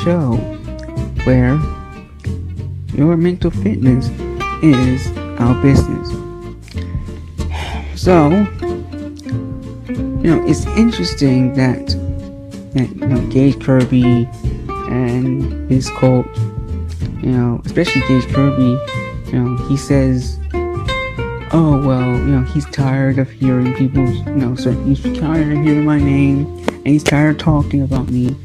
Show, where your mental fitness is our business. So, it's interesting that Gage Kirby and his cult, especially Gage Kirby, he says, oh well, he's tired of hearing people's, so he's tired of hearing my name, and he's tired of talking about me,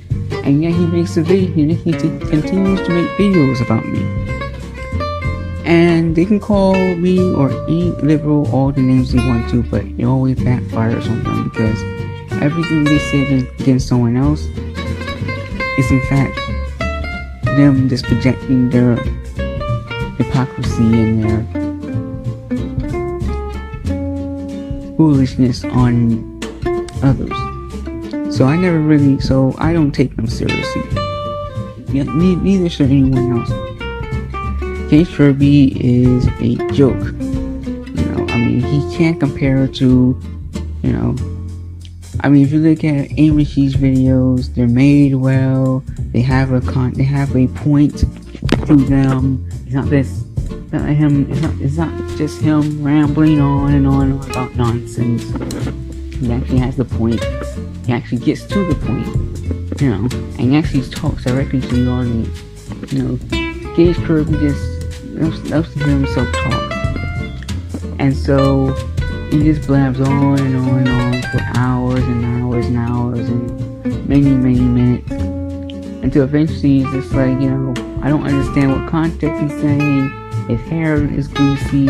and yet he makes a video, he continues to make videos about me, and they can call me or any liberal all the names they want to, but it always backfires on them, because everything they say against someone else is in fact them just projecting their hypocrisy and their foolishness on others. So I don't take them seriously. Neither should anyone else. Gage Kirby is a joke. He can't compare to, if you look at Amoshi's videos, they're made well. They have a point to them. It's not just him rambling on and on about nonsense. He actually has the point. He actually gets to the point, and he actually talks directly to the audience. Gage Kirby just loves to hear himself talk, and so he just blabs on and on and on for hours and hours and hours and many minutes, until eventually he's just like, I don't understand what context he's saying. His hair is greasy.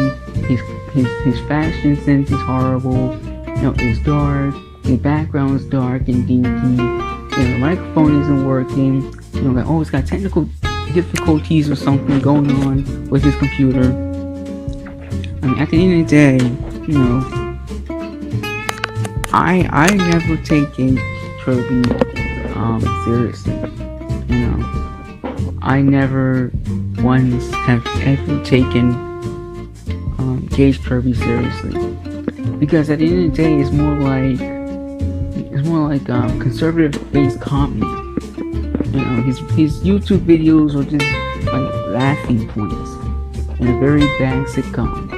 His fashion sense is horrible. It's dark. The background is dark and dinky. The microphone isn't working. He's got technical difficulties or something going on with his computer. At the end of the day, I never take Gage Kirby seriously. I never once have ever taken Gage Kirby seriously, because at the end of the day, it's more like conservative-based comedy. His YouTube videos are just like laughing points in a very bad sitcom,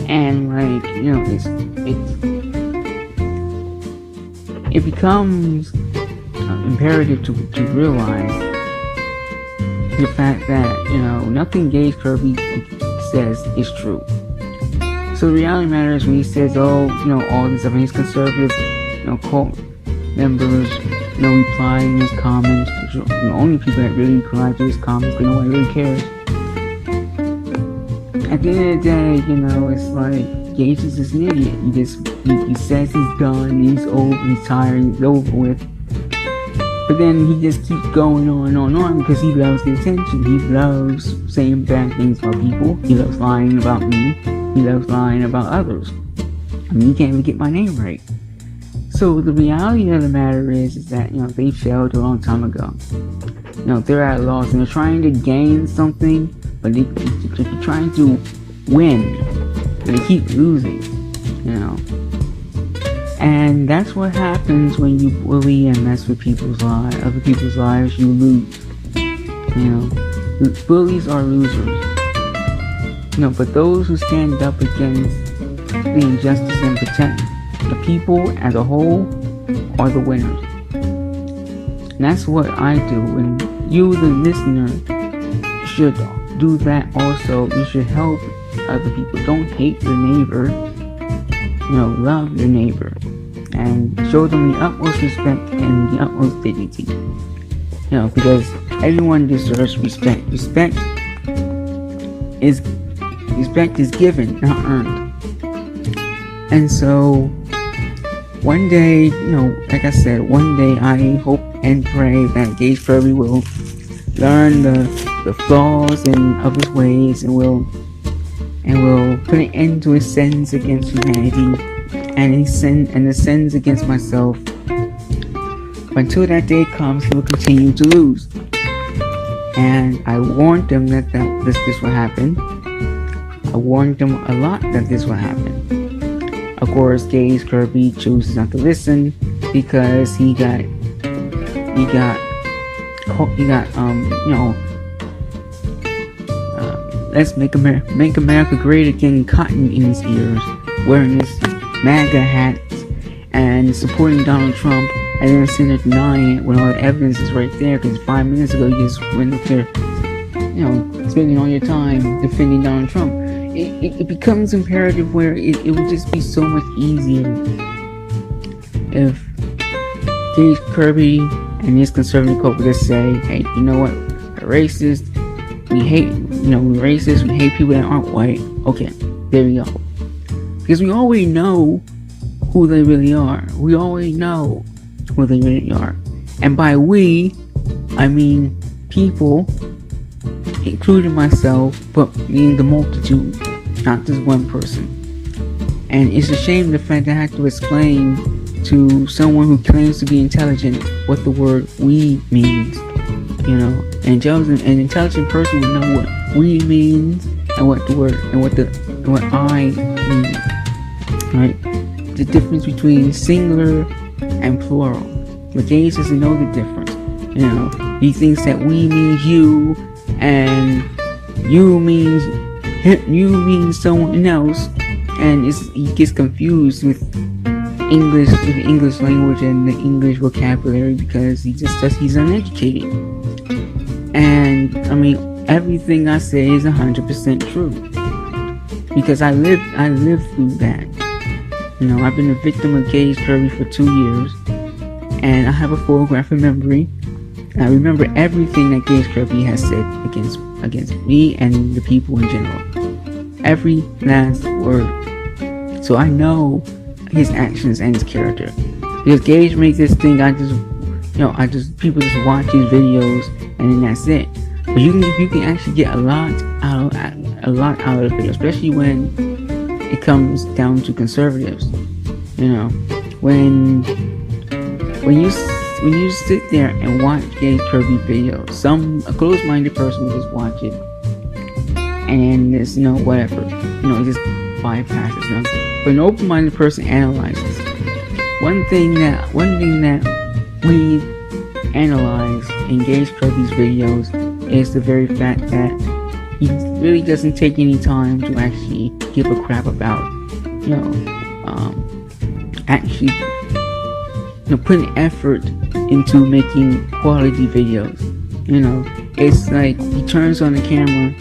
and it becomes imperative to realize the fact that nothing Gage Kirby says is true. So the reality matters when he says, all this stuff, and his conservative cult members reply in his comments, which are the only people that really reply to his comments, because nobody really cares. At the end of the day, it's like Gage is just an idiot. He says he's done, he's over, he's tired, he's over with. But then he just keeps going on because he loves the attention. He loves saying bad things about people. He loves lying about me. He loves lying about others. He can't even get my name right. So the reality of the matter is that, they failed a long time ago. They're at a loss and they're trying to gain something, but they're trying to win. And they keep losing, And that's what happens when you bully and mess with other people's lives. You lose. Bullies are losers. But those who stand up against the injustice and protect the people as a whole are the winners. And that's what I do. And you, the listener, should do that also. You should help other people. Don't hate your neighbor. Love your neighbor. And show them the utmost respect and the utmost dignity. Because everyone deserves respect. Respect is given, not earned. And so, one day, like I said, one day I hope and pray that Gage Kirby will learn the flaws of his ways and will put an end to his sins against humanity and the sins against myself. But until that day comes, he will continue to lose. And I warned them that this will happen. I warned them a lot that this will happen. Of course, Gage Kirby chooses not to listen because he got let's make America great again, cotton in his ears, wearing his MAGA hats and supporting Donald Trump, and then sitting there denying it when all the evidence is right there. Because 5 minutes ago you just went up there, spending all your time defending Donald Trump. It becomes imperative where it would just be so much easier if Gage Kirby and his conservative cult would just say, hey, you know what, we're racist, we're racist, we hate people that aren't white. Okay, there we go. Because we already know who they really are. We already know who they really are. And by we, I mean people, including myself, but meaning the multitude, not just one person. And it's a shame the fact that I have to explain to someone who claims to be intelligent what the word we means. An intelligent person would know what we means and what the word and what I mean. Right? The difference between singular and plural. But Gage doesn't know the difference. He thinks that we means you and you means someone else, and he gets confused with the English language and the English vocabulary because he's uneducated. And I mean, everything I say is 100% true because I lived through that. I've been a victim of Gage Kirby for 2 years, and I have a photographic memory. And I remember everything that Gage Kirby has said against me and the people in general. Every last word. So I know his actions and his character. Because Gage makes this thing, people just watch his videos and then that's it. But you can actually get a lot out of it, especially when it comes down to conservatives. When you sit there and watch Gage Kirby videos, a closed-minded person will just watch it and it's whatever, it just bypasses them. But an open-minded person analyzes. One thing that we analyze in Gage Kirby's videos is the very fact that he really doesn't take any time to actually give a crap about, putting effort into making quality videos. It's like he turns on the camera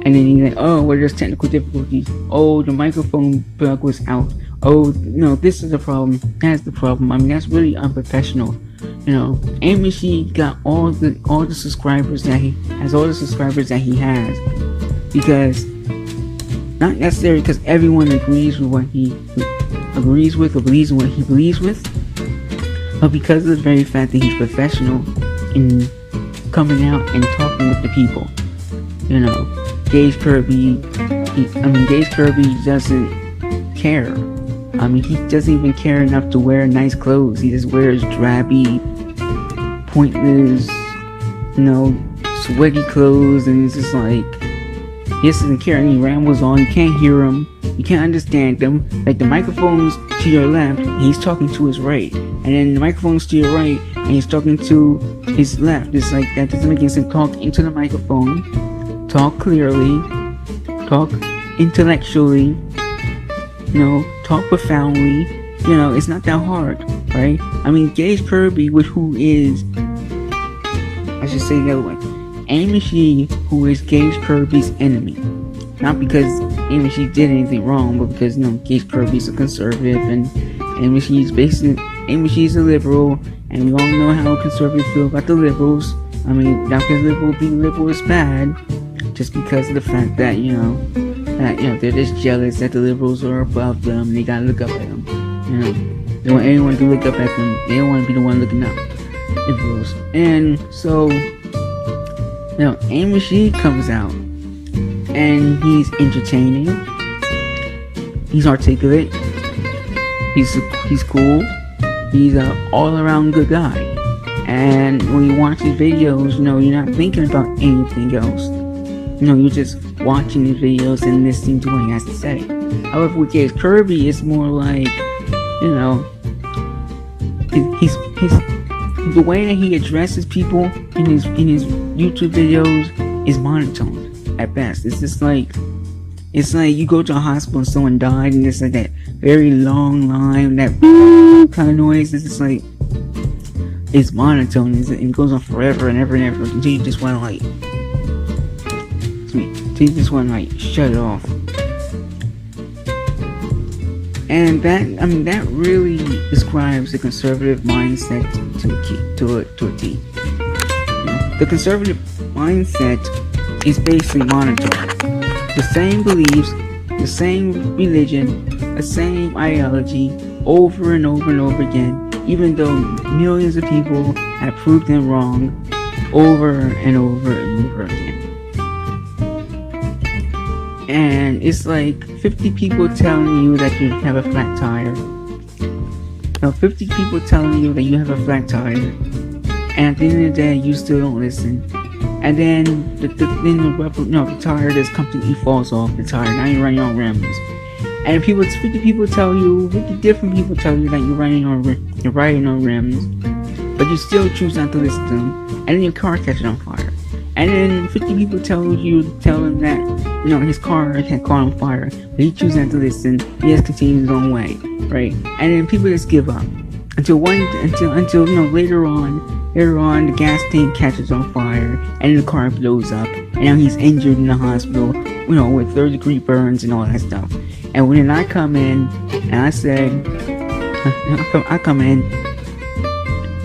and then he's like, oh, well, there's technical difficulties. Oh, the microphone plug was out. Oh, this is the problem. That's the problem. I mean, that's really unprofessional. Ahn ShinAe got all the subscribers that he has because not necessarily because everyone agrees with what he agrees with or believes in what he believes with, but because of the very fact that he's professional in coming out and talking with the people. Gage Kirby doesn't care. I mean, he doesn't even care enough to wear nice clothes. He just wears drabby, pointless, sweaty clothes, and it's just like, he just doesn't care. And he rambles on. You can't hear him. You can't understand him. Like, the microphone's to your left, and he's talking to his right. And then the microphone's to your right, and he's talking to his left. It's like, that doesn't make any sense. Talk into the microphone. Talk clearly. Talk intellectually. Talk profoundly. It's not that hard, right? I mean, Gage Kirby, who is, I should say the other way, Ahn ShinAe, who is Gage Kirby's enemy. Not because Ahn ShinAe did anything wrong, but because, Gage Kirby's a conservative, and Ahn ShinAe's a liberal, and we all know how conservatives feel about the liberals. I mean, not because being liberal is bad, just because of the fact that, they're just jealous that the liberals are above them and they gotta look up at them. They want everyone to look up at them. They don't want to be the one looking up. Liberals. And so, Ahn ShinAe comes out and he's entertaining. He's articulate. He's cool. He's an all-around good guy. And when you watch his videos, you're not thinking about anything else. You're just watching his videos and listening to what he has to say. However, with Gage Kirby, it's more like, the way that he addresses people in his YouTube videos is monotone at best. It's just like, it's like you go to a hospital and someone died, and it's like that very long line, that kind of noise. It's just like, it's monotone, and it goes on forever and ever and ever until you just want to like, shut it off. And that really describes the conservative mindset to a T. The conservative mindset is based in monotone. The same beliefs, the same religion, the same ideology over and over and over again, even though millions of people have proved them wrong over and over and over again. And it's like 50 people telling you that you have a flat tire. 50 people telling you that you have a flat tire, and at the end of the day, you still don't listen. And then the tire just completely falls off the tire. Now you're running on rims. And 50 different people tell you that you're riding on rims, but you still choose not to listen to them. And then your car catches on fire. And then 50 people tell him that his car had caught on fire, but he chooses not to listen. He just continues his own way, right? And then people just give up until later on the gas tank catches on fire and the car blows up, and now he's injured in the hospital, with 3rd-degree burns and all that stuff. And when I come in and I say,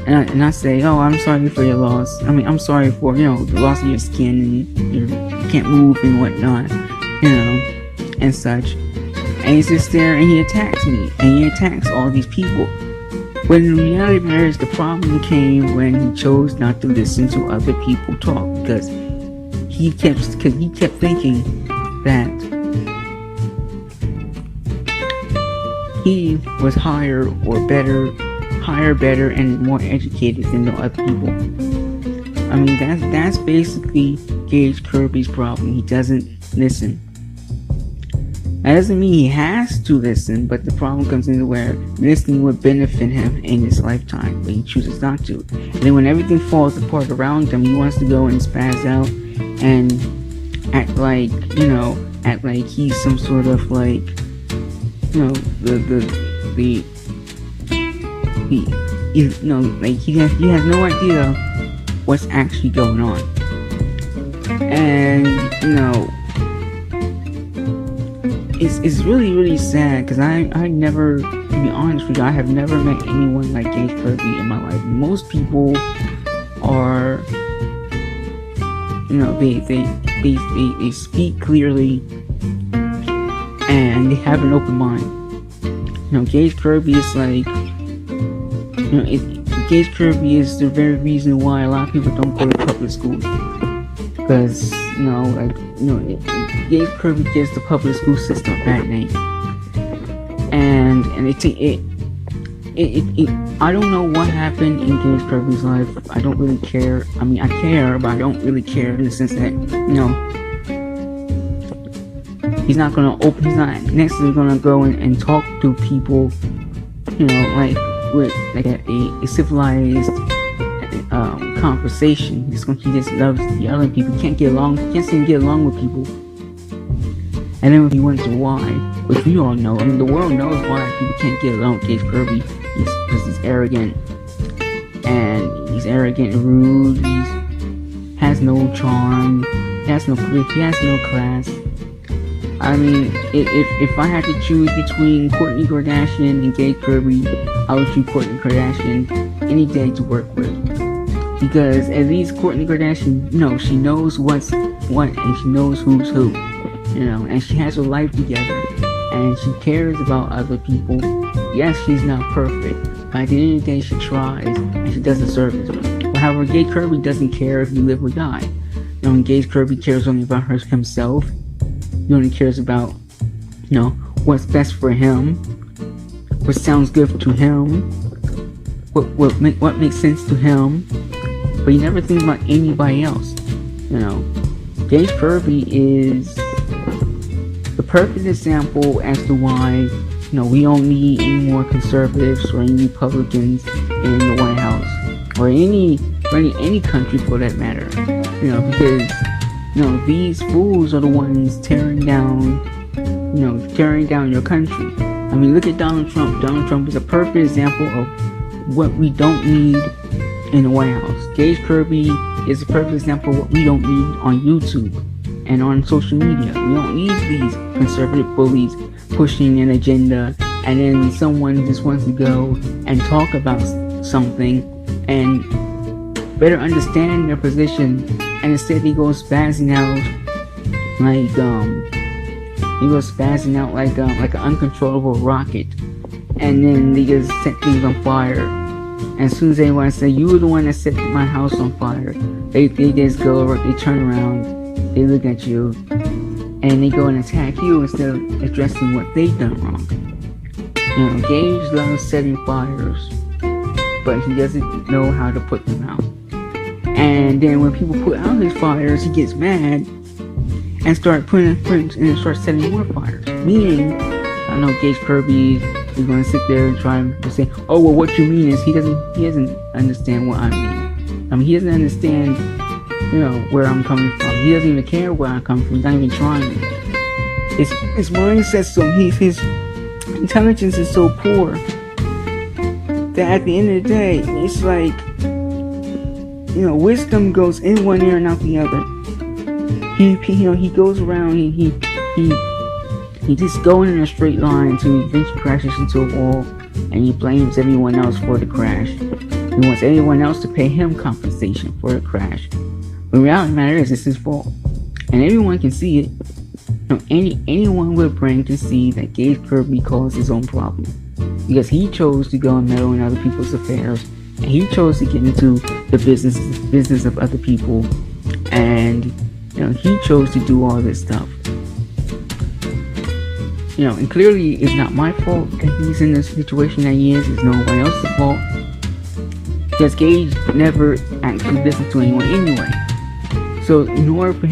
and I say, oh, I'm sorry for your loss. I'm sorry for, the loss of your skin, and you can't move and whatnot, and such. And he's just there, and he attacks me, and he attacks all these people. When in reality matters, the problem came when he chose not to listen to other people talk, because he kept thinking that he was higher, better, and more educated than the other people. That's basically Gage Kirby's problem. He doesn't listen. That doesn't mean he has to listen, but the problem comes into where listening would benefit him in his lifetime, but he chooses not to. And then when everything falls apart around him, he wants to go and spaz out and act like he's some sort of like, he has no idea what's actually going on. And it's really, really sad, because I never, to be honest with you, I have never met anyone like Gage Kirby in my life. Most people are, they speak clearly, and they have an open mind. Gage Kirby is like, Gage Kirby is the very reason why a lot of people don't go to public school. Because, Gage Kirby gives the public school system a bad name. And I don't know what happened in Gage Kirby's life. I don't really care. I care, but I don't really care in the sense that, he's not necessarily gonna go and talk to people, with like a civilized conversation. He just loves yelling. People can't seem to get along with people. And then he went to why, which we all know. The world knows why people can't get along with Gage Kirby. Because he's arrogant, and rude. He has no charm. He has no class. If I had to choose between Kourtney Kardashian and Gage Kirby, I would choose Kourtney Kardashian any day to work with. Because at least Kourtney Kardashian, she knows what's what, and she knows who's who, and she has her life together, and she cares about other people. Yes, she's not perfect, but at the end of the day, she tries, and she does the service. But however, Gage Kirby doesn't care if you live or die. Gage Kirby cares only about himself. He only cares about, what's best for him, what sounds good to him, what makes sense to him, but he never thinks about anybody else. Gage Kirby is the perfect example as to why, we don't need any more conservatives or any Republicans in the White House. or any country for that matter. Because these fools are the ones tearing down your country. I mean, look at Donald Trump. Donald Trump is a perfect example of what we don't need in the White House. Gage Kirby is a perfect example of what we don't need on YouTube and on social media. We don't need these conservative bullies pushing an agenda, and then someone just wants to go and talk about something and better understand their position, and instead he goes spazzing out like an uncontrollable rocket, and then they just set things on fire. And as soon as they want to say, you were the one that set my house on fire, they just go, they turn around, they look at you, and they go and attack you instead of addressing what they've done wrong. Gage loves setting fires, but he doesn't know how to put them out. And then when people put out his fires, he gets mad and start setting more fires. Meaning, I know Gage Kirby is going to sit there and try to say, oh, well, what you mean is he doesn't understand what I mean. I mean, he doesn't understand, where I'm coming from. He doesn't even care where I come from. He's not even trying. His mindset, his intelligence is so poor that at the end of the day, it's like, wisdom goes in one ear and out the other. He goes around, he just going in a straight line until he eventually crashes into a wall, and he blames everyone else for the crash. He wants everyone else to pay him compensation for the crash. But the reality of the matter is, it's his fault, and everyone can see it. Anyone with a brain can see that Gage Kirby caused his own problem, because he chose to go and meddle in other people's affairs, and he chose to get into the business of other people, and he chose to do all this stuff. And clearly it's not my fault that he's in the situation that he is. It's no one else's fault, because Gage never actually listened to anyone anyway. So in order for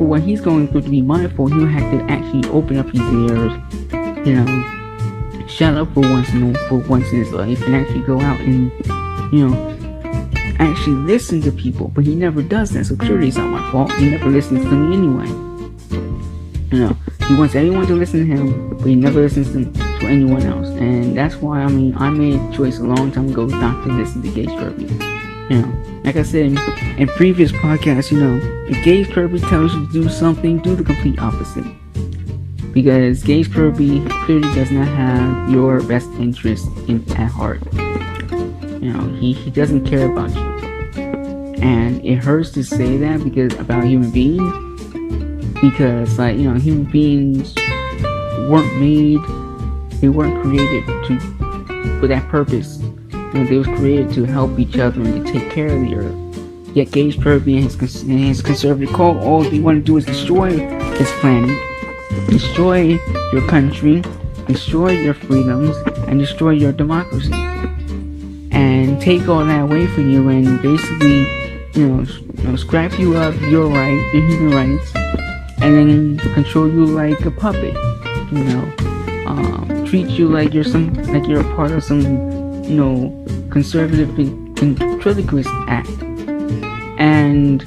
what he's going through to be mindful, he'll have to actually open up his ears, shut up for once in his life, and actually go out and actually listen to people. But he never does that, so clearly it's not my fault. He never listens to me anyway. He wants everyone to listen to him, but he never listens to anyone else. And that's why, I made a choice a long time ago not to listen to Gage Kirby. Like I said in previous podcasts, if Gage Kirby tells you to do something, do the complete opposite. Because Gage Kirby clearly does not have your best interest at heart. He doesn't care about you. And it hurts to say that about human beings. Because, human beings they weren't created for that purpose. They was created to help each other and to take care of the earth. Yet Gage Kirby and his conservative cult, all they want to do is destroy this planet, destroy your country, destroy your freedoms, and destroy your democracy. And take all that away from you and basically, scrap you of your human rights, and then control you like a puppet. Treat you like you're a part of some, conservative ventriloquist act. And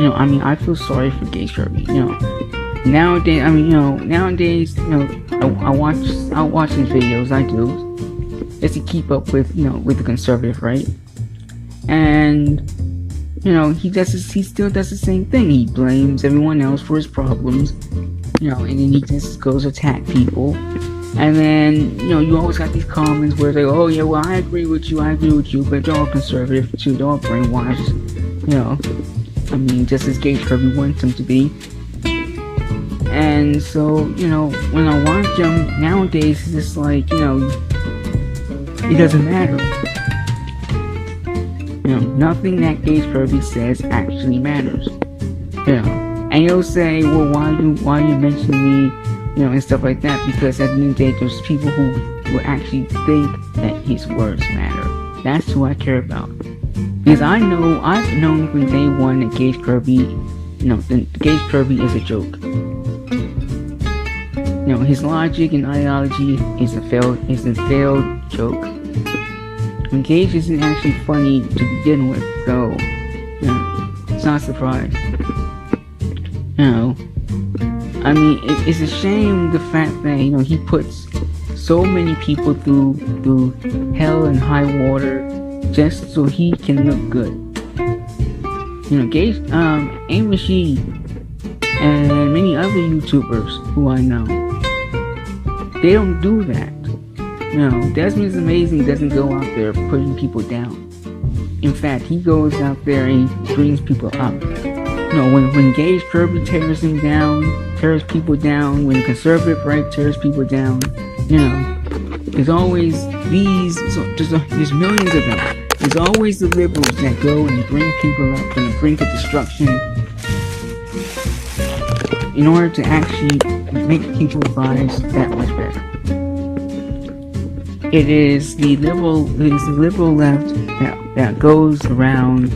I feel sorry for Gage Kirby. Nowadays, I'll watch his videos. I do, just to keep up with the conservative, right? And he still does the same thing. He blames everyone else for his problems, and then he just goes to attack people. And then, you always got these comments where they go, oh yeah, well, I agree with you, but they're all conservative too, they're all brainwashed, just as Gage Kirby wants them to be. And so, when I watch him nowadays, it's just like, it doesn't matter. Nothing that Gage Kirby says actually matters. And you'll say, well, why you mentioning me, and stuff like that, because at the end of the day, there's people who will actually think that his words matter. That's who I care about. Because I've known from day one that Gage Kirby, Gage Kirby is a joke. His logic and ideology is a failed joke. And Gage isn't actually funny to begin with, so it's not a surprise. I mean, it's a shame the fact that he puts so many people through hell and high water just so he can look good. Gage, Ahn ShinAe and many other YouTubers who I know, they don't do that. Desmond's Amazing doesn't go out there putting people down. In fact, he goes out there and he brings people up. When Gage Kirby tears people down, when the conservative right tears people down, there's always there's millions of them. There's always the liberals that go and bring people up and the brink of destruction in order to actually make people's lives that much better. It is the liberal left that goes around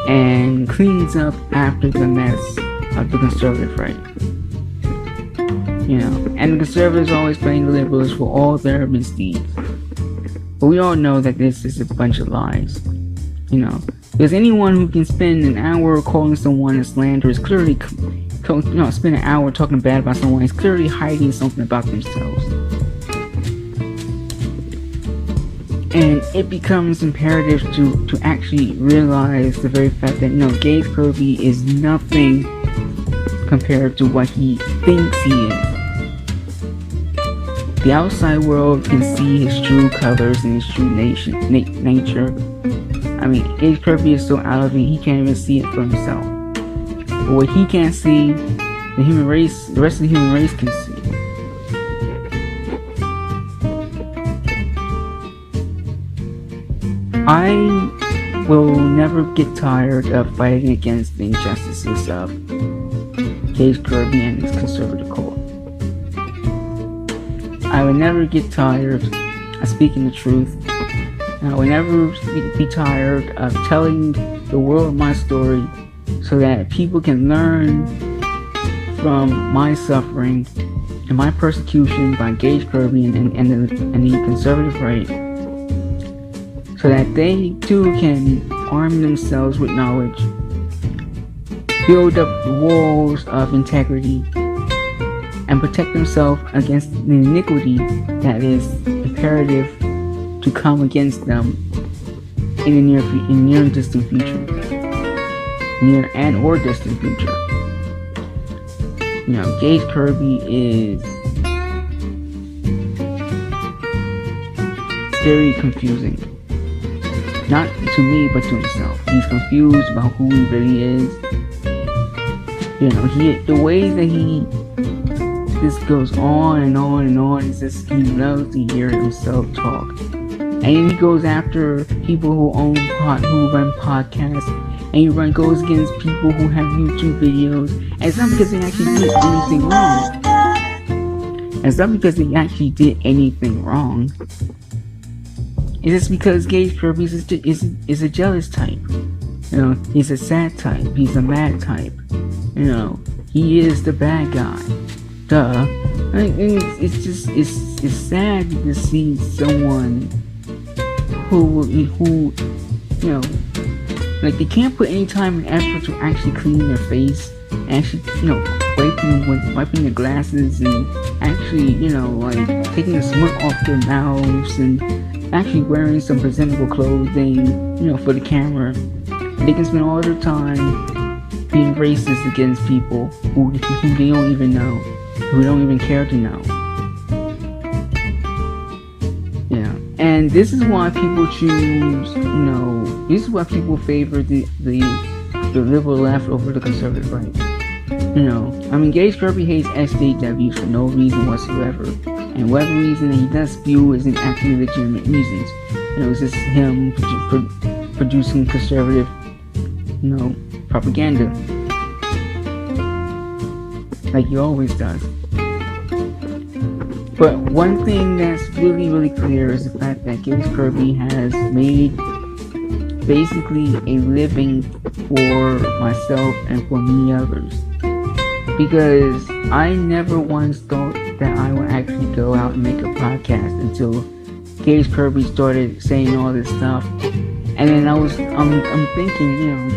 and cleans up after the mess of the conservative right. And the conservatives always blame the liberals for all their misdeeds. But we all know that this is a bunch of lies. Because anyone who can spend an hour calling someone a slanderer is clearly, spend an hour talking bad about someone is clearly hiding something about themselves. And it becomes imperative to actually realize the very fact that Gage Kirby is nothing compared to what he thinks he is. The outside world can see his true colors and his true nature. I mean, Gage Kirby is so out of it, he can't even see it for himself. But what he can't see, the rest of the human race can see. I will never get tired of fighting against the injustices of Gage Kirby and his conservative cult. I will never get tired of speaking the truth. And I will never be tired of telling the world my story so that people can learn from my suffering and my persecution by Gage Kirby and the conservative right, so that they too can arm themselves with knowledge, build up walls of integrity, and protect themselves against the iniquity that is imperative to come against them in the near and distant future, near and or distant future. Gage Kirby is very confusing. Not to me, but to himself. He's confused about who he really is. The way that he just goes on and on and on, is just, he loves to hear himself talk. And then he goes after people who run podcasts, and he goes against people who have YouTube videos. And it's not because they actually did anything wrong. It's not because they actually did anything wrong. It's just because Gage Kirby is a jealous type. He's a sad type. He's a mad type. He is the bad guy. Duh. It's sad to see someone who they can't put any time and effort to actually clean their face, actually wiping their glasses, and actually taking the smoke off their mouths, and actually wearing some presentable clothing for the camera. They can spend all their time being racist against people who they don't even know, who don't even care to know. And this is why people choose, this is why people favor the liberal left over the conservative right. Gage Kirby hates SJWs for no reason whatsoever. And whatever reason that he does spew isn't actually legitimate reasons. It's just him producing conservative, propaganda. Like he always does. But one thing that's really, really clear is the fact that Gage Kirby has made basically a living for myself and for many others. Because I never once thought that I would actually go out and make a podcast until Gage Kirby started saying all this stuff, and then I'm thinking,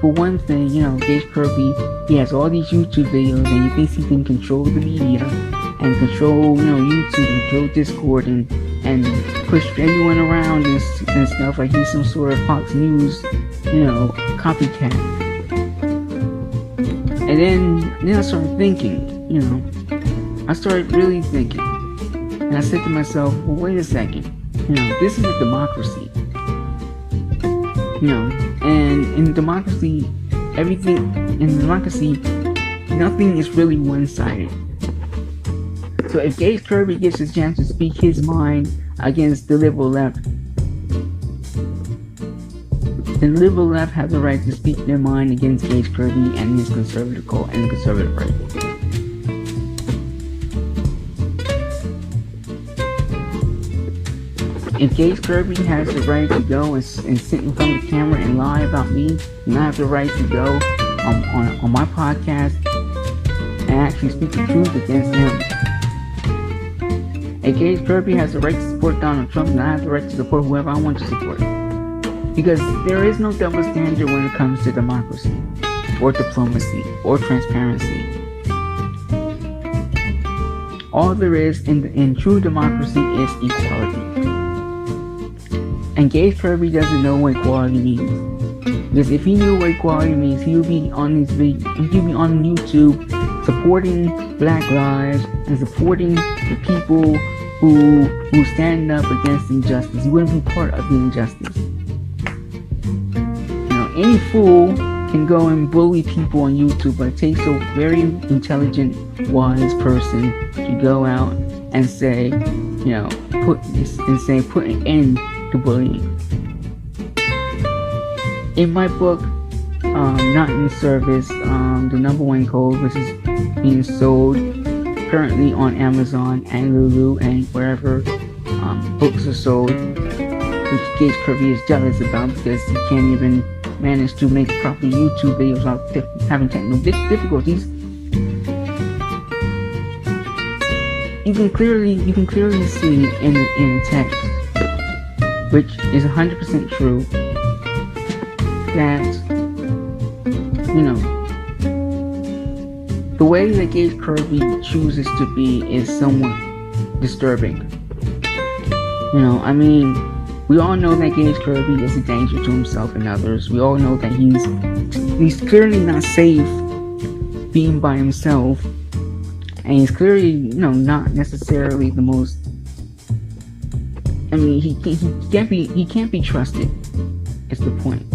for one thing, Gage Kirby, he has all these YouTube videos, and he thinks he can control the media and control, YouTube, control Discord, and push everyone around and stuff like he's some sort of Fox News, copycat. And then I started thinking, I started really thinking, and I said to myself, well, wait a second, this is a democracy, and in democracy, nothing is really one-sided. So if Gage Kirby gets his chance to speak his mind against the liberal left, the liberal left have the right to speak their mind against Gage Kirby and his conservative cult and the conservative right. If Gage Kirby has the right to go and sit in front of the camera and lie about me, and I have the right to go on my podcast and actually speak the truth against him. If Gage Kirby has the right to support Donald Trump, and I have the right to support whoever I want to support. Because there is no double standard when it comes to democracy, or diplomacy, or transparency. All there is in true democracy is equality. And Gage Kirby doesn't know what equality means. Because if he knew what equality means, he would be on YouTube supporting Black lives and supporting the people who stand up against injustice. He wouldn't be part of the injustice. Any fool can go and bully people on YouTube, but it takes a very intelligent, wise person to go out and say, put an end to bullying. In my book, Not in Service, the #1 code, which is being sold currently on Amazon and Lulu and wherever books are sold, which Gage Kirby is jealous about because he can't even manage to make proper YouTube videos without having technical difficulties. You can clearly see in the text, which is 100% true, that the way that Gage Kirby chooses to be is somewhat disturbing. We all know that Gage Kirby is a danger to himself and others. We all know that he's clearly not safe being by himself, and he's clearly, not necessarily the most. He can't be trusted. It's the point.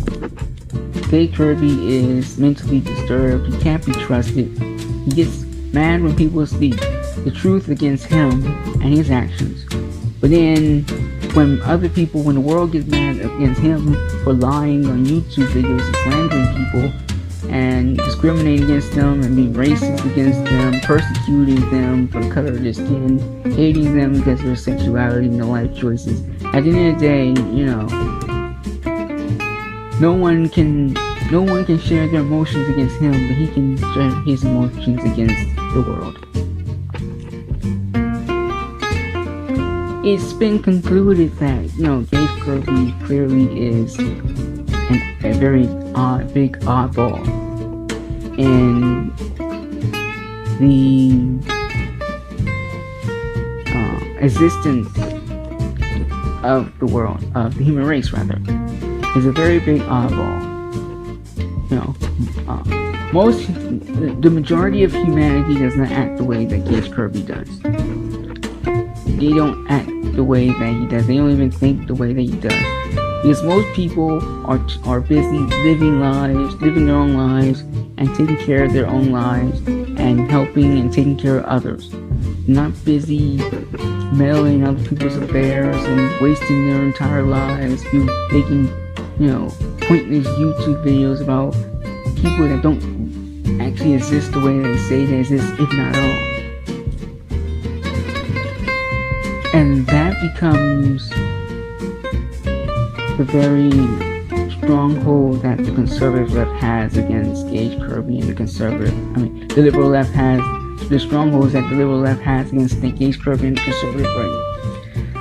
Gage Kirby is mentally disturbed. He can't be trusted. He gets mad when people speak the truth against him and his actions. But then, when the world gets mad against him for lying on YouTube videos and slandering people and discriminating against them and being racist against them, persecuting them for the color of their skin, hating them because of their sexuality and their life choices, at the end of the day, no one can share their emotions against him, but he can share his emotions against the world. It's been concluded that, Gage Kirby clearly is a very big oddball in the existence of the world, of the human race rather. Is a very big oddball. The majority of humanity does not act the way that Gage Kirby does. They don't act the way that he does. They don't even think the way that he does. Because most people are busy living their own lives, and taking care of their own lives, and helping and taking care of others. Not busy meddling other people's affairs and wasting their entire lives making, pointless YouTube videos about people that don't actually exist the way they say they exist, if not all. And that becomes the very stronghold that the conservative left has against Gage Kirby and the liberal left has, the strongholds that the liberal left has against Gage Kirby and the conservative right.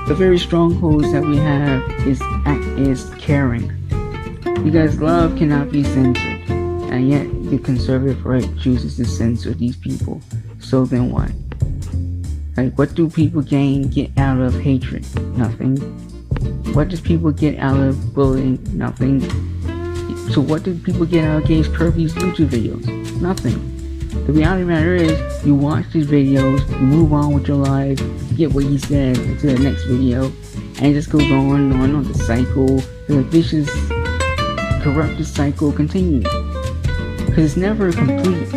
The very strongholds that we have is caring. Because love cannot be censored, and yet the conservative right chooses to censor these people. So then what? Like, what do people get out of hatred? Nothing. What does people get out of bullying? Nothing. So what do people get out of Gabe Kirby's YouTube videos? Nothing. The reality of the matter is, you watch these videos, you move on with your life, you get what he said to the next video, and it just goes on and on. The cycle, the vicious, corrupted cycle continues. Because it's never complete.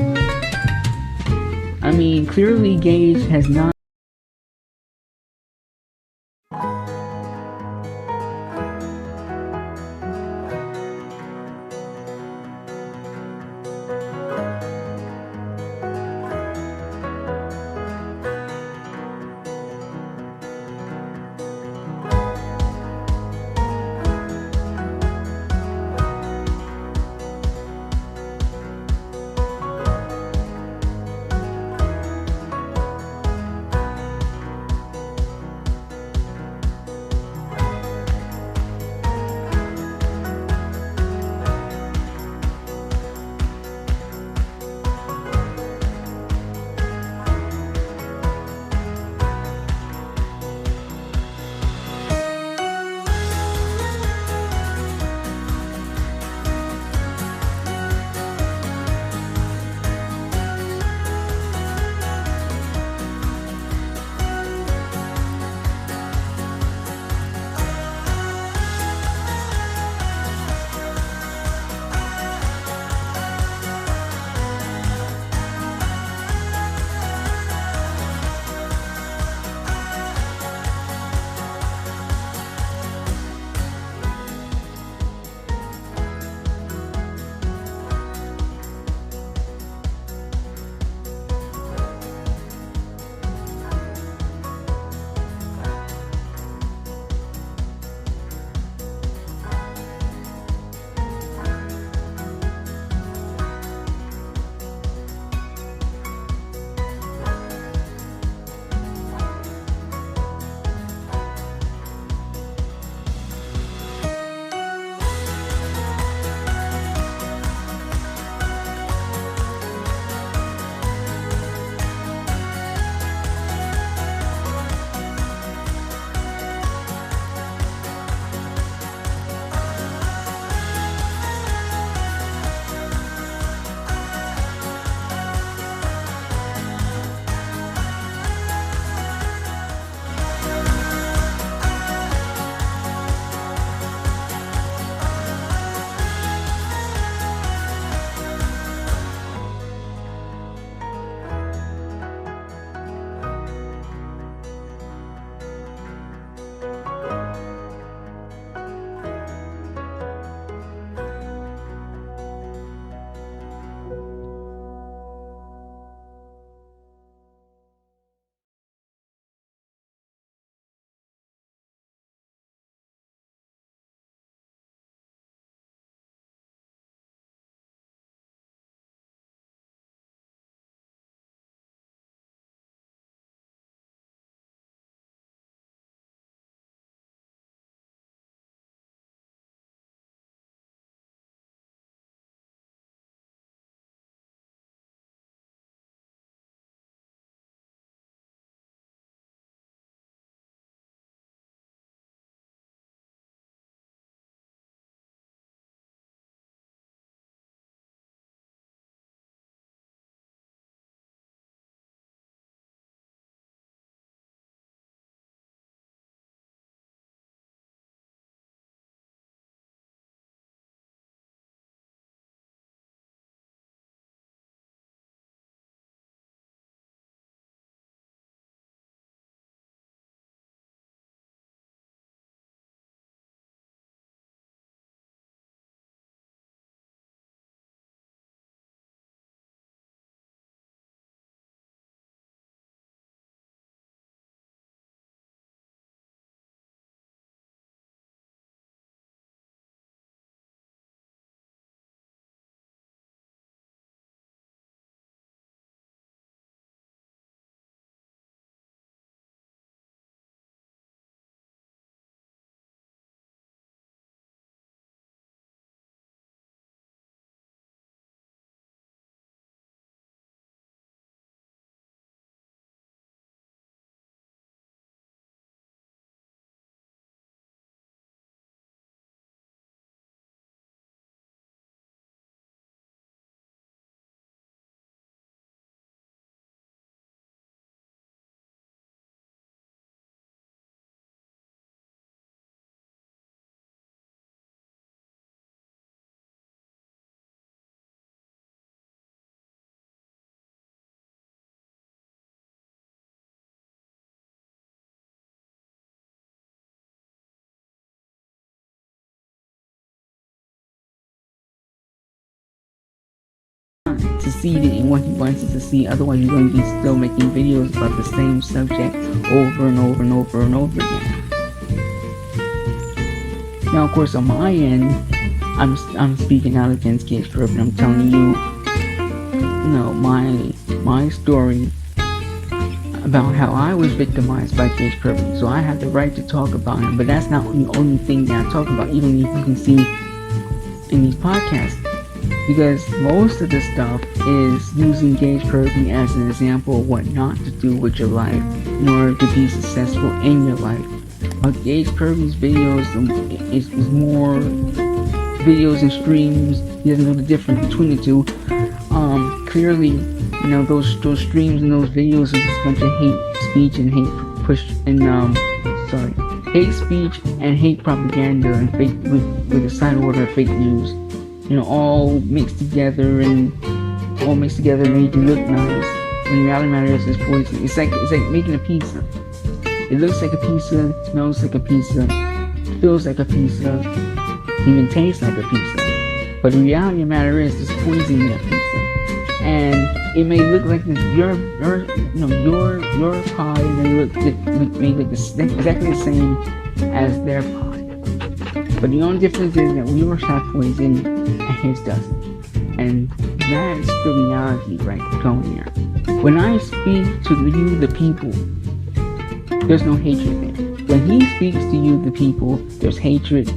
I mean, clearly Gage has not succeeded in what he wants to succeed. Otherwise, you're going to be still making videos about the same subject over and over and over and over again. Now, of course, on my end, I'm speaking out against Gage Kirby. I'm telling you, my story about how I was victimized by Gage Kirby. So I have the right to talk about him, but that's not the only thing that I talk about, even if you can see in these podcasts. Because most of the stuff is using Gage Kirby as an example of what not to do with your life in order to be successful in your life. Gage Kirby's videos is more videos and streams. He doesn't know the difference between the two. Clearly, those streams and those videos are just a bunch of hate speech and hate speech and hate propaganda and fake with a side order of fake news. All mixed together and made you look nice. When the reality matter is poison. It's like making a pizza. It looks like a pizza, it smells like a pizza, it feels like a pizza, even tastes like a pizza. But the reality of the matter is there's poison in that pizza. And it may look like your pie may look exactly the same as their pie. But the only difference is that yours have poison and his doesn't. And that's the reality right going there. When I speak to you, the people, there's no hatred there. When he speaks to you, the people, there's hatred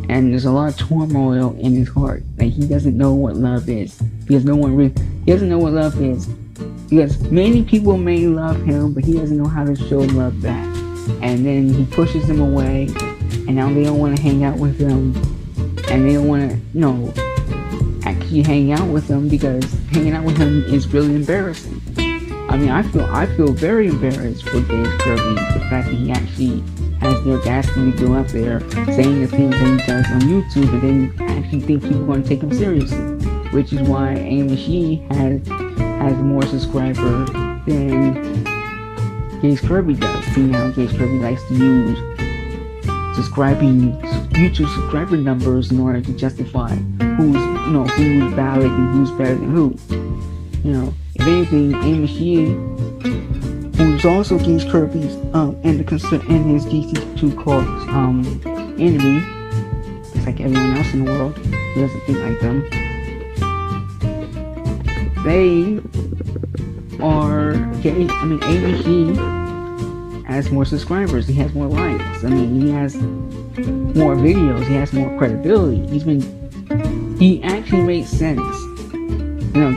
and there's a lot of turmoil in his heart. Like he doesn't know what love is. Because he doesn't know what love is. Because many people may love him, but he doesn't know how to show love back. And then he pushes them away, and now they don't want to hang out with him. And they don't want to, actually hang out with him because hanging out with him is really embarrassing. I mean, I feel very embarrassed for Gage Kirby, the fact that he actually has the audacity to go up there saying the things that he does on YouTube and then actually think people are going to take him seriously. Which is why Ahn ShinAe has more subscribers than Gage Kirby does. Seeing how Gage Kirby likes to use YouTube subscriber numbers in order to justify who's valid and who's better than who. If anything, Ahn ShinAe, who's also Gage Kirby's and his GC2 called enemy, just like everyone else in the world who doesn't think like them. They are Ahn ShinAe has more subscribers, he has more likes, he has more videos, he has more credibility. He actually makes sense.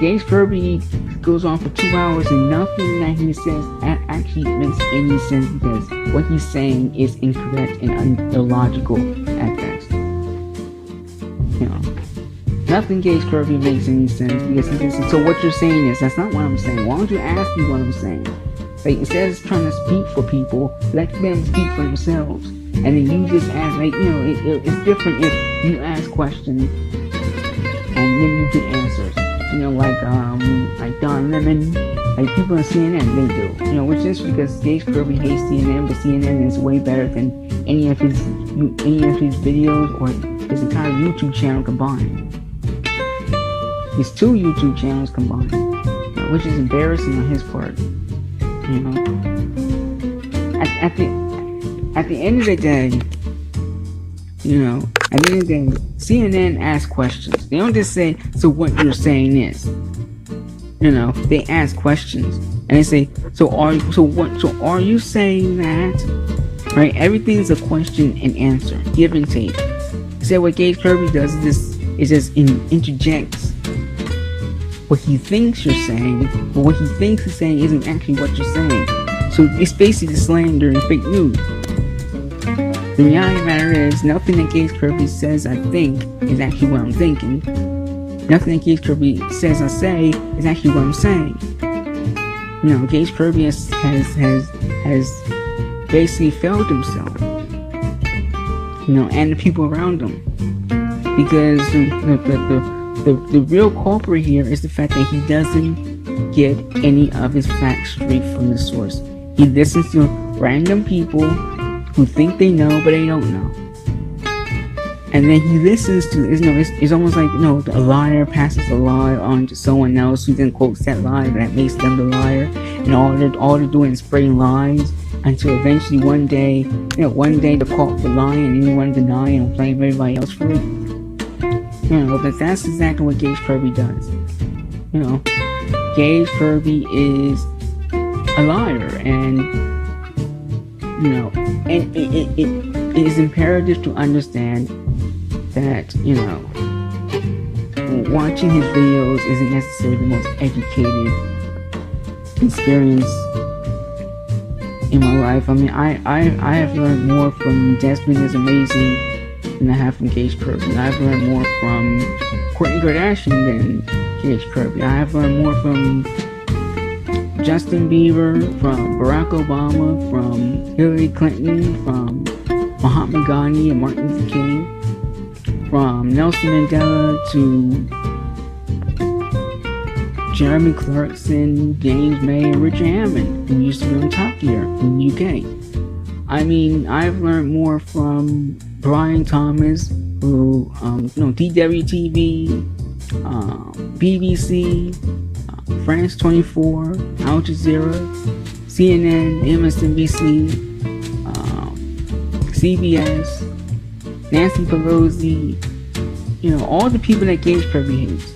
Gage Kirby goes on for 2 hours and nothing that he says actually makes any sense because what he's saying is incorrect and illogical at best. Nothing Gage Kirby makes any sense because he says, so what you're saying is, that's not what I'm saying. Why don't you ask me what I'm saying? Like, instead of trying to speak for people, let them speak for themselves. And then you just ask, it's different if you ask questions and then you get answers. Like Don Lemon, like people on CNN, they do. Which is because Gage Kirby hates CNN, but CNN is way better than any of his videos or his entire YouTube channel combined. His 2 YouTube channels combined, which is embarrassing on his part. At the end of the day, CNN asks questions. They don't just say, so what you're saying is. They ask questions and they say, so are you saying that? Right? Everything's a question and answer, give and take. So what Gage Kirby does is just interjects what he thinks you're saying, but what he thinks he's saying isn't actually what you're saying. So it's basically slander and fake news. The reality of the matter is, nothing that Gage Kirby says I think is actually what I'm thinking. Nothing that Gage Kirby says I say is actually what I'm saying. Gage Kirby has basically failed himself. And the people around him. Because the real culprit here is the fact that he doesn't get any of his facts straight from the source. He listens to random people who think they know, but they don't know. and then he listens to, it's almost like, a liar passes a lie on to someone else, who then quotes that lie that makes them the liar, and all they're doing is spreading lies until eventually one day they're caught for lying and anyone deny and blame everybody else for it. But that's exactly what Gage Kirby does. Gage Kirby is a liar, and and it is imperative to understand that watching his videos isn't necessarily the most educated experience in my life. I mean, I have learned more from Desmond is Amazing than I have from Gage Kirby. I've learned more from Kourtney Kardashian than Gage Kirby. I have learned more from Justin Bieber, from Barack Obama, from Hillary Clinton, from Mahatma Gandhi and Martin Luther King, from Nelson Mandela to Jeremy Clarkson, James May, and Richard Hammond, who used to be on Top Gear in the UK. I mean, I've learned more from Brian Thomas, who, DWTV, BBC, France 24, Al Jazeera, CNN, MSNBC, CBS, Nancy Pelosi, all the people that Gage Kirby hates.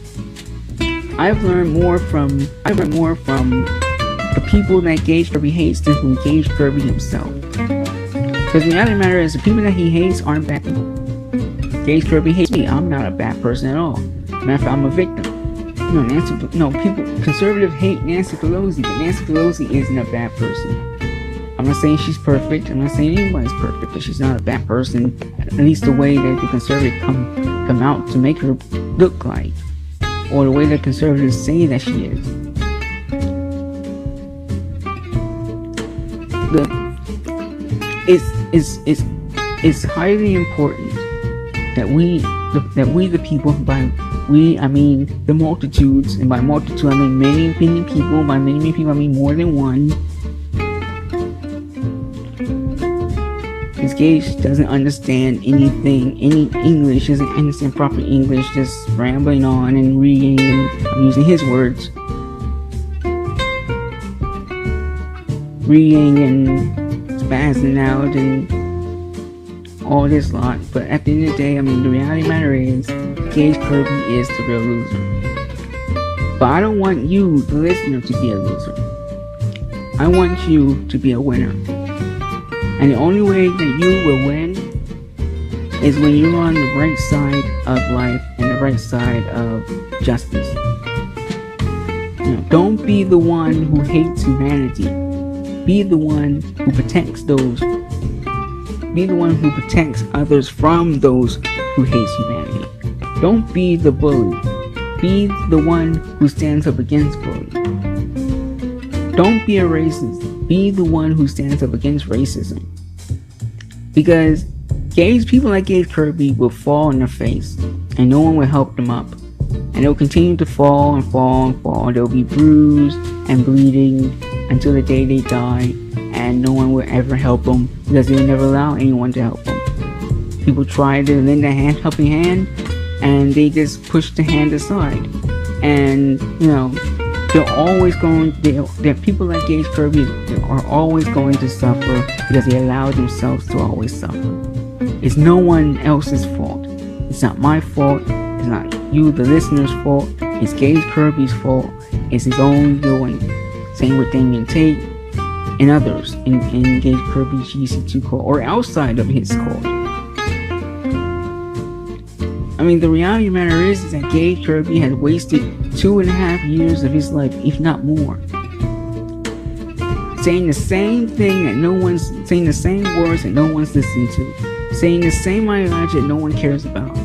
I've learned more from the people that Gage Kirby hates than from Gage Kirby himself. Because the reality of the matter is, the people that he hates aren't bad people. Gage Kirby hates me. I'm not a bad person at all. Matter of fact, I'm a victim. Conservatives hate Nancy Pelosi, but Nancy Pelosi isn't a bad person. I'm not saying she's perfect. I'm not saying anybody's perfect, but she's not a bad person. At least the way that the conservatives come out to make her look like, or the way that conservatives say that she is. It's highly important that we the people, by we I mean the multitudes, and by multitude I mean many people, by many people I mean more than one. Because Gage doesn't understand anything, any English, doesn't understand proper English, just rambling on and reading and using his words. Reading and spazzing out and all this lot. But at the end of the day, I mean, the reality of the matter is, Gage Kirby is the real loser. But I don't want you, the listener, to be a loser. I want you to be a winner. And the only way that you will win is when you're on the right side of life and the right side of justice. Don't be the one who hates humanity. Be the one who protects those. Be the one who protects others from those who hate humanity. Don't be the bully. Be the one who stands up against bullying. Don't be a racist. Be the one who stands up against racism. Because people like Gage Kirby will fall on their face, and no one will help them up. And they'll continue to fall and fall and fall. They'll be bruised and bleeding until the day they die, and no one will ever help them because they will never allow anyone to help them. People try to lend a helping hand, and they just push the hand aside. And they're always people like Gage Kirby are always going to suffer because they allow themselves to always suffer. It's no one else's fault. It's not my fault. It's not you, the listener's fault. It's Gage Kirby's fault. It's his own doing. Same with Damian Tate and others in Gage Kirby's GC2 cult or outside of his cult. I mean, the reality of the matter is that Gage Kirby has wasted 2.5 years of his life, if not more, saying the same thing that saying the same words that no one's listening to, saying the same ideology that no one cares about,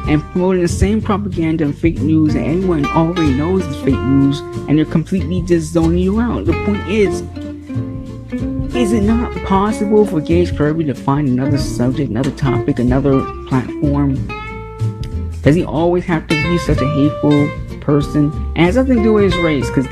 and promoting the same propaganda and fake news that everyone already knows is fake news, and they're completely just zoning you out. The point is it not possible for Gage Kirby to find another subject, another topic, another platform? Does he always have to be such a hateful person? And it has nothing to do with his race, because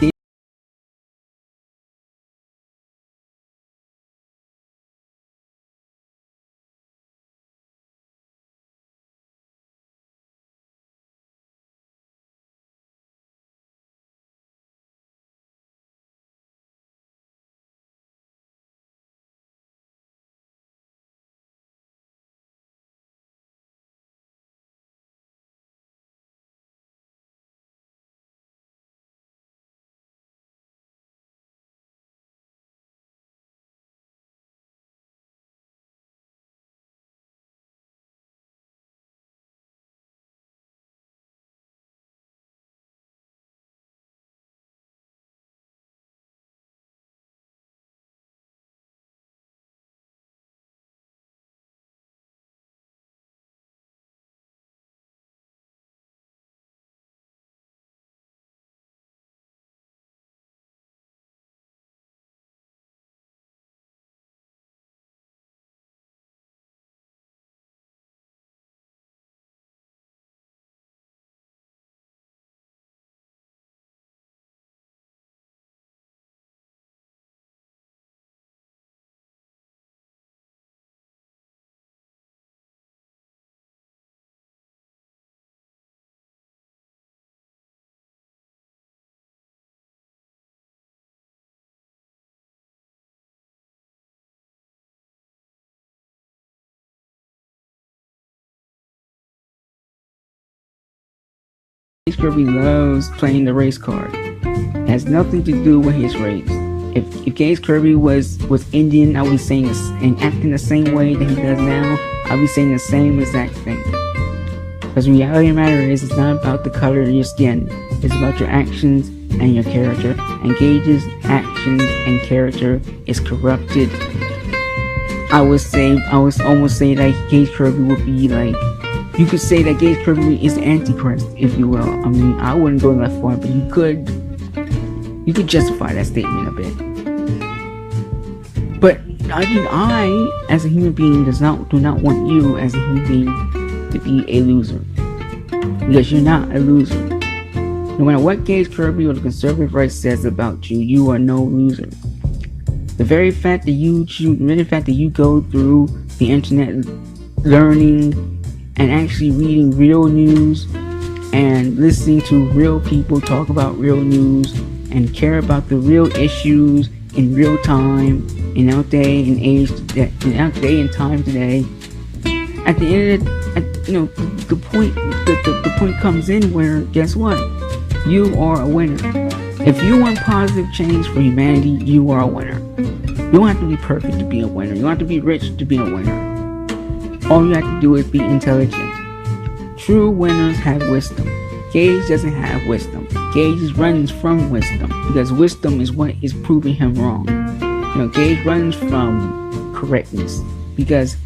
Kirby loves playing the race card. It has nothing to do with his race. If Gage Kirby was Indian, I would be saying and acting the same way that he does now. I'll be saying the same exact thing. Because the reality of the matter is, it's not about the color of your skin. It's about your actions and your character. And Gage's actions and character is corrupted. I would almost say that Gage Kirby would be like, you could say that Gage Kirby is the Antichrist, if you will. I mean, I wouldn't go that far, but you could justify that statement a bit. But I, as a human being, do not want you as a human being to be a loser, because you're not a loser. No matter what Gage Kirby or the conservative right says about you, you are no loser. The very fact that you go through the internet learning and actually reading real news and listening to real people talk about real news and care about the real issues in real time in our day and age, in our day and time today, at the end of the point comes in where, guess what? You are a winner. If you want positive change for humanity, you are a winner. You don't have to be perfect to be a winner. You don't have to be rich to be a winner. All you have to do is be intelligent. True winners have wisdom. Gage doesn't have wisdom. Gage runs from wisdom, because wisdom is what is proving him wrong. Gage runs from correctness, because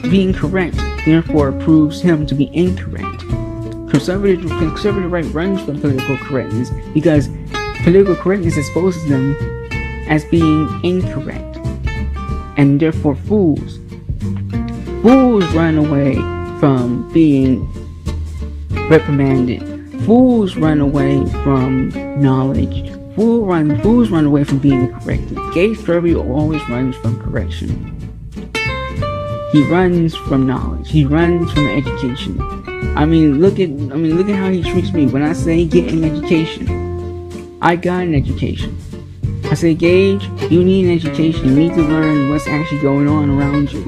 being correct therefore proves him to be incorrect. Conservative right runs from political correctness, because political correctness exposes them as being incorrect, and therefore fools run away from being reprimanded. Fools run away from knowledge. Fools run away from being corrected. Gage Kirby always runs from correction. He runs from knowledge. He runs from education. Look at how he treats me. When I say get an education, I got an education. I say, Gage, you need an education. You need to learn what's actually going on around you.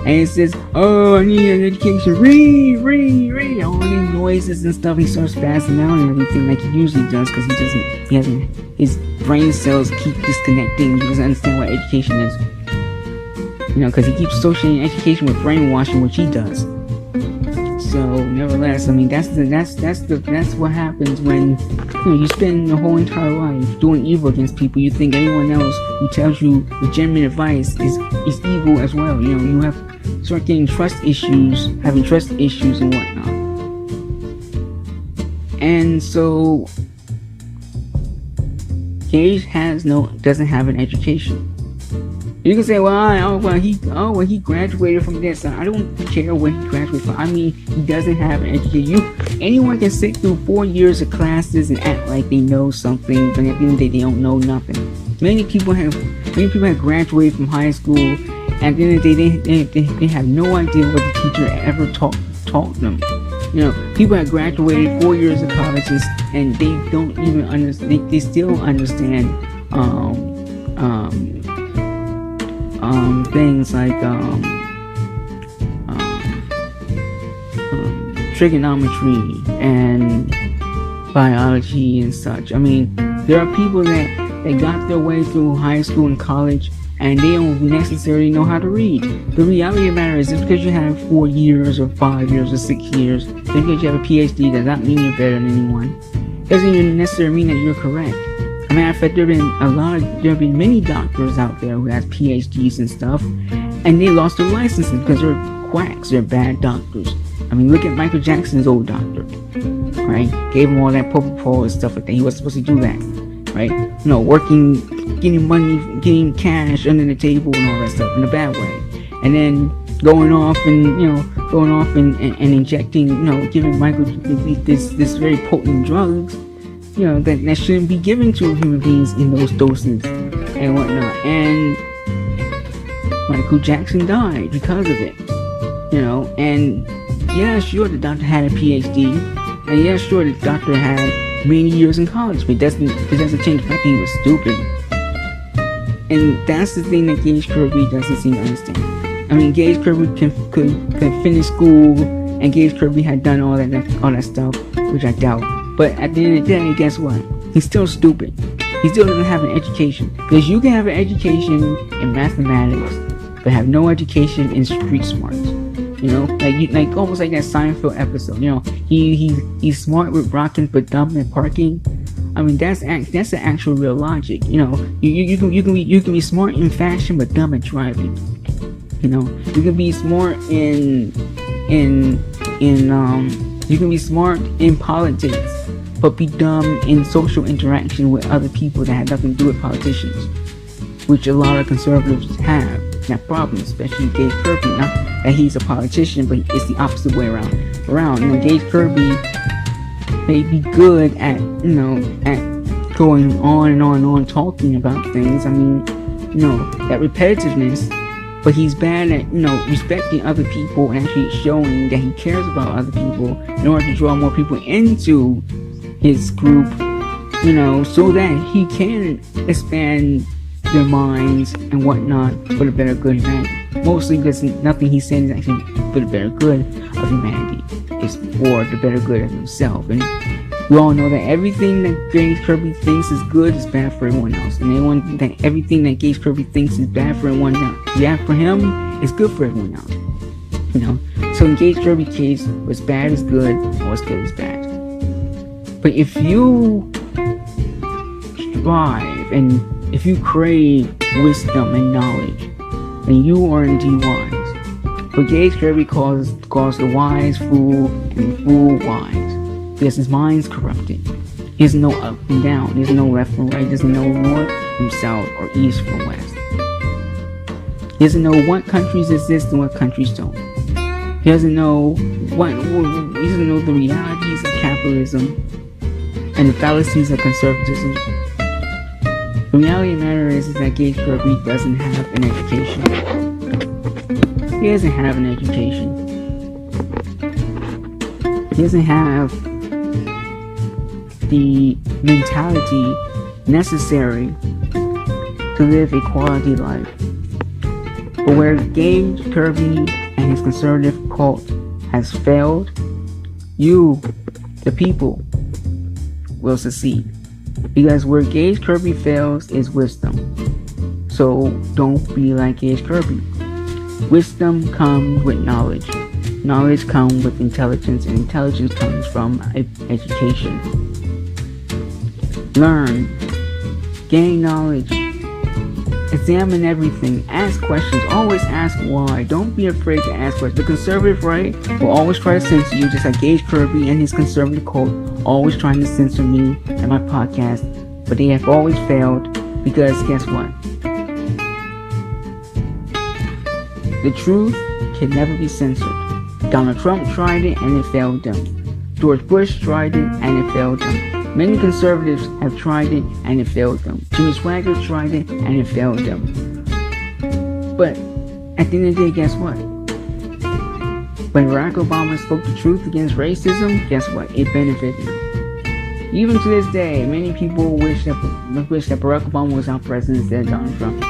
And it says, oh, I need an education. Read. All these noises and stuff. He starts spazzing out and everything like he usually does, because his brain cells keep disconnecting. He doesn't understand what education is. Because he keeps associating education with brainwashing, which he does. So, nevertheless, that's what happens when you spend your whole entire life doing evil against people. You think everyone else who tells you legitimate advice is evil as well. You start getting having trust issues and whatnot. And so, Gage doesn't have an education. You can say, he graduated from this. I don't care where he graduated from. He doesn't have an education. Anyone can sit through 4 years of classes and act like they know something, but at the end of the day, they don't know nothing. Many people have graduated from high school, and at the end of the day, they have no idea what the teacher ever taught them. People have graduated 4 years of colleges, and they don't even understand. They still understand things like trigonometry and biology and such. There are people that got their way through high school and college, and they don't necessarily know how to read. The reality of the matter is, just because you have 4 years or 5 years or 6 years, just because you have a PhD does not mean you're better than anyone. Doesn't even necessarily mean that you're correct. As a matter of fact, there have been many doctors out there who have PhDs and stuff, and they lost their licenses because they're quacks, they're bad doctors. Look at Michael Jackson's old doctor, right? Gave him all that propofol and stuff like that. He was supposed to do that, right? Working, getting money, getting cash under the table and all that stuff in a bad way, and then going off and injecting, giving Michael this very potent drugs, that shouldn't be given to human beings in those doses and whatnot. And Michael Jackson died because of it, and yeah, sure, the doctor had a PhD, and yeah, sure, the doctor had many years in college, but it doesn't change the fact that he was stupid. And that's the thing that Gage Kirby doesn't seem to understand. Gage Kirby could finish school and Gage Kirby had done all that stuff, which I doubt. But at the end of the day, guess what? He's still stupid. He still doesn't have an education. Because you can have an education in mathematics, but have no education in street smarts. You know, like almost like that Seinfeld episode. You know, he's smart with rocking, but dumb at parking. I mean, that's the actual real logic. You know, you can be smart in fashion, but dumb at driving. You know, you can be smart you can be smart in politics, but be dumb in social interaction with other people that have nothing to do with politicians, which a lot of conservatives have that problem, especially Gage Kirby. Not that he's a politician, but it's the opposite way around. You know, Gage Kirby may be good at, you know, at going on and on and on talking about things. I mean, you know, that repetitiveness, but he's bad at, you know, respecting other people and actually showing that he cares about other people in order to draw more people into his group, you know, so that he can expand their minds and whatnot for the better good of humanity. Mostly because nothing he said is actually for the better good of humanity. It's for the better good of himself. And we all know that everything that Gage Kirby thinks is good is bad for everyone else. And everything that Gage Kirby thinks is bad for everyone else, bad for him, is good for everyone else. You know? So in Gage Kirby's case, what's bad is good, and what's good is bad. But if you strive and if you crave wisdom and knowledge, then you are indeed wise. But Gage Kirby calls the wise fool and the fool wise, because his mind's corrupted. He doesn't know up and down. He doesn't know left from right. He doesn't know north from south or east from west. He doesn't know what countries exist and what countries don't. He doesn't know the realities of capitalism and the fallacies of conservatism. The reality of the matter is that Gage Kirby doesn't have an education. He doesn't have an education. He doesn't have the mentality necessary to live a quality life. But where Gage Kirby and his conservative cult has failed, you, the people, will succeed. Because where Gage Kirby fails is wisdom. So don't be like Gage Kirby. Wisdom comes with knowledge. Knowledge comes with intelligence, and intelligence comes from education. Learn. Gain knowledge. Examine everything. Ask questions. Always ask why. Don't be afraid to ask questions. The conservative right will always try to censor you, just like Gage Kirby and his conservative cult always trying to censor me and my podcast. But they have always failed, because guess what? The truth can never be censored. Donald Trump tried it and it failed them. George Bush tried it and it failed them. Many conservatives have tried it and it failed them. Jimmy Swaggart tried it and it failed them. But at the end of the day, guess what? When Barack Obama spoke the truth against racism, guess what? It benefited him. Even to this day, many people wish that Barack Obama was our president instead of Donald Trump.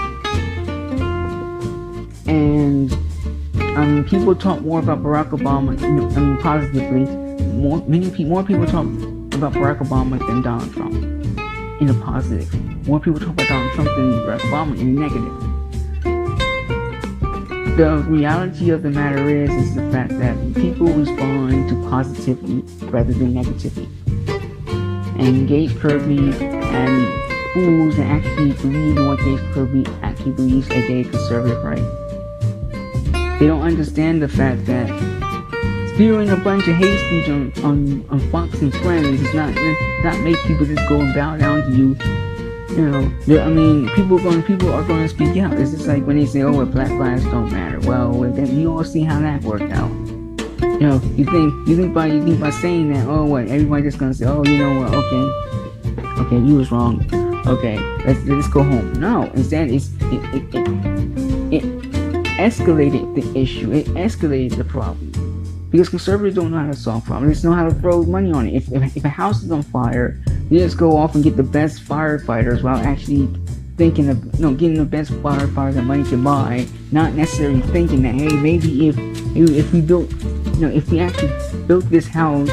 And people talk more about Barack Obama, positively. More people talk about Barack Obama than Donald Trump in a positive. More people talk about Donald Trump than Barack Obama in a negative. The reality of the matter is the fact that people respond to positivity rather than negativity. And Gage Kirby and fools that actually believe in what Gage Kirby actually believes, aka conservative right, they don't understand the fact that spewing a bunch of hate speech on Fox and Friends is not make people just go and bow down to you. You know, people are going to speak out. It's just like when they say, "Oh, well, Black lives don't matter." Well, then you all see how that worked out. You know, you think by saying that, oh, what, everybody just gonna say, "Oh, you know what? Okay, you was wrong. Okay, let's go home." No, instead it escalated the issue. It escalated the problem. Because conservatives don't know how to solve problems. They just know how to throw money on it. If a house is on fire, they just go off and get the best firefighters while actually thinking of, getting the best firefighters that money can buy. Not necessarily thinking that, hey, maybe if we built if we actually built this house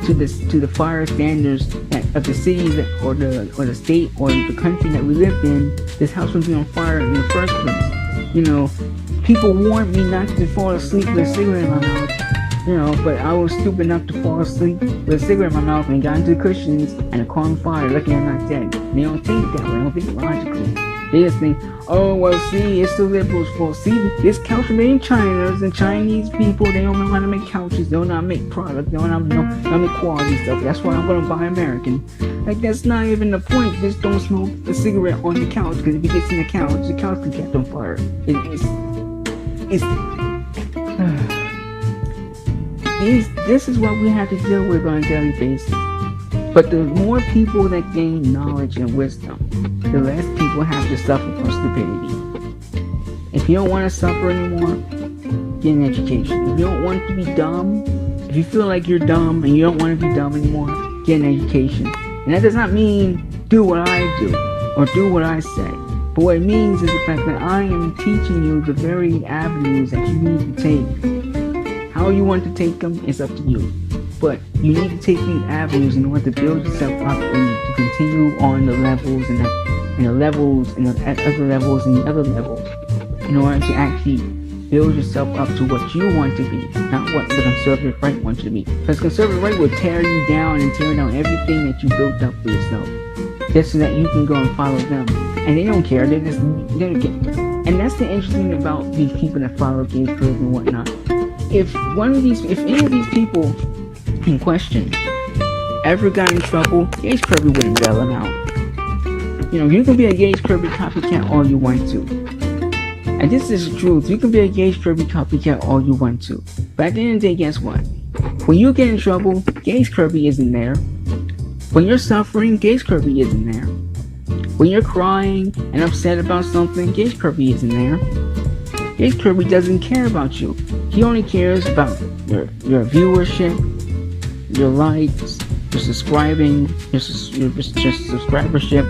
to the fire standards of the city or the state or the country that we live in, this house would be on fire in the first place. People warned me not to fall asleep with a cigarette in my mouth, but I was stupid enough to fall asleep with a cigarette in my mouth and got into the cushions and it caught on fire. Lucky I'm not dead. They don't think that way. They don't think logically. They just think, oh, well, see, it's the liberals' fault. See, this couch was made in China, and Chinese people, they don't know how to make couches, they don't know how to make products, they don't know how to make quality stuff. That's why I'm going to buy American. Like, that's not even the point. Just don't smoke a cigarette on the couch, because if it gets in the couch can catch on fire. This is what we have to deal with on a daily basis. But the more people that gain knowledge and wisdom, the less people have to suffer from stupidity. If you don't want to suffer anymore, get an education. If you don't want to be dumb, if you feel like you're dumb and you don't want to be dumb anymore, get an education. And that does not mean do what I do or do what I say. But what it means is the fact that I am teaching you the very avenues that you need to take. How you want to take them is up to you. But you need to take these avenues in order to build yourself up and to continue on the levels and the levels and the other levels and the other levels in order to actually build yourself up to what you want to be, not what the conservative right wants you to be. Because conservative right will tear you down and tear down everything that you built up for yourself, just so that you can go and follow them. And they don't care. They don't care. And that's the interesting thing about these people that follow Gage Kirby and whatnot. If any of these people in question ever got in trouble, Gage Kirby wouldn't bail them out. You can be a Gage Kirby copycat all you want to. And this is the truth. You can be a Gage Kirby copycat all you want to. But at the end of the day, guess what? When you get in trouble, Gage Kirby isn't there. When you're suffering, Gage Kirby isn't there. When you're crying and upset about something, Gage Kirby isn't there. Gage Kirby doesn't care about you. He only cares about your viewership, your likes, your subscribing, your subscribership,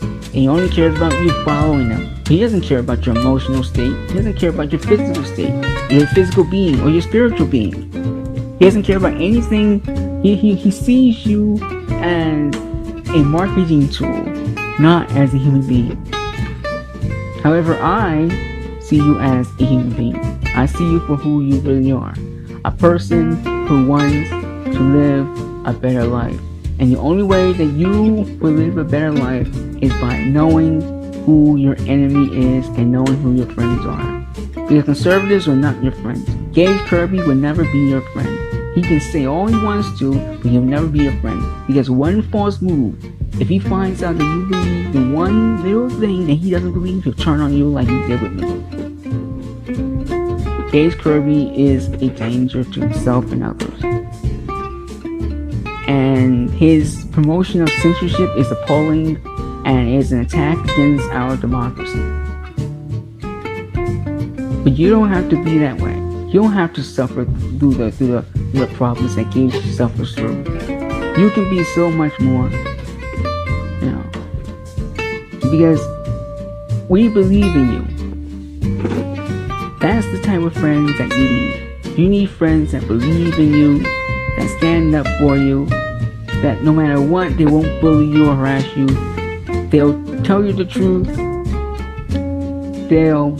and he only cares about you following him. He doesn't care about your emotional state. He doesn't care about your physical state, your physical being, or your spiritual being. He doesn't care about anything. He sees you as a marketing tool, not as a human being. However, I see you as a human being. I see you for who you really are. A person who wants to live a better life. And the only way that you will live a better life is by knowing who your enemy is and knowing who your friends are. Because conservatives are not your friends. Gage Kirby will never be your friend. He can say all he wants to, but he'll never be your friend. Because one false move, if he finds out that you believe in one little thing that he doesn't believe, he'll turn on you like he did with me. Gage Kirby is a danger to himself and others. And his promotion of censorship is appalling and is an attack against our democracy. But you don't have to be that way. You don't have to suffer through the problems that Gage suffers through. You can be so much more, because we believe in you. That's the type of friends that you need. You need friends that believe in you, that stand up for you, that no matter what, they won't bully you or harass you. They'll tell you the truth. They'll